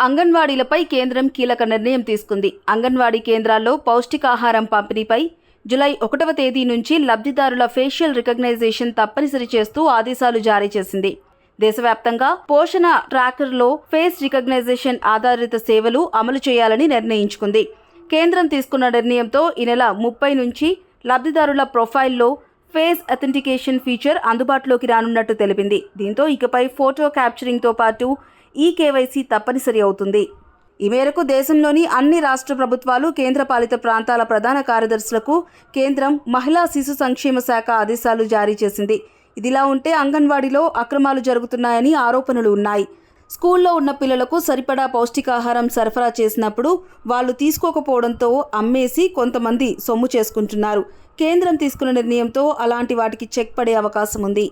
అంగన్వాడీలపై కేంద్రం కీలక నిర్ణయం తీసుకుంది. అంగన్వాడీ కేంద్రాల్లో పౌష్టికాహారం పంపిణీపై జూలై 1వ తేదీ నుంచి లబ్ధిదారుల ఫేషియల్ రికగ్నైజేషన్ తప్పనిసరి చేస్తూ ఆదేశాలు జారీ చేసింది. దేశవ్యాప్తంగా పోషణ ట్రాకర్లో ఫేస్ రికగ్నైజేషన్ ఆధారిత సేవలు అమలు చేయాలని నిర్ణయించుకుంది. కేంద్రం తీసుకున్న నిర్ణయంతో ఈ నెల 30 నుంచి లబ్ధిదారుల ప్రొఫైల్లో ఫేస్ అథెంటికేషన్ ఫీచర్ అందుబాటులోకి రానున్నట్టు తెలిపింది. దీంతో ఇకపై ఫోటో క్యాప్చరింగ్తో పాటు ఈకేవైసీ తప్పనిసరి అవుతుంది. ఈ మేరకు దేశంలోని అన్ని రాష్ట్ర ప్రభుత్వాలు, కేంద్రపాలిత ప్రాంతాల ప్రధాన కార్యదర్శులకు కేంద్రం మహిళా శిశు సంక్షేమ శాఖ ఆదేశాలు జారీ చేసింది. ఇదిలా ఉంటే అంగన్వాడీలో అక్రమాలు జరుగుతున్నాయని ఆరోపణలు ఉన్నాయి. స్కూల్లో ఉన్న పిల్లలకు సరిపడా పౌష్టికాహారం సరఫరా చేసినప్పుడు వాళ్ళు తీసుకోకపోవడంతో అమ్మేసి కొంతమంది సొమ్ము చేసుకుంటున్నారు. కేంద్రం తీసుకున్న నిర్ణయంతో అలాంటి వాటికి చెక్ పడే అవకాశం ఉంది.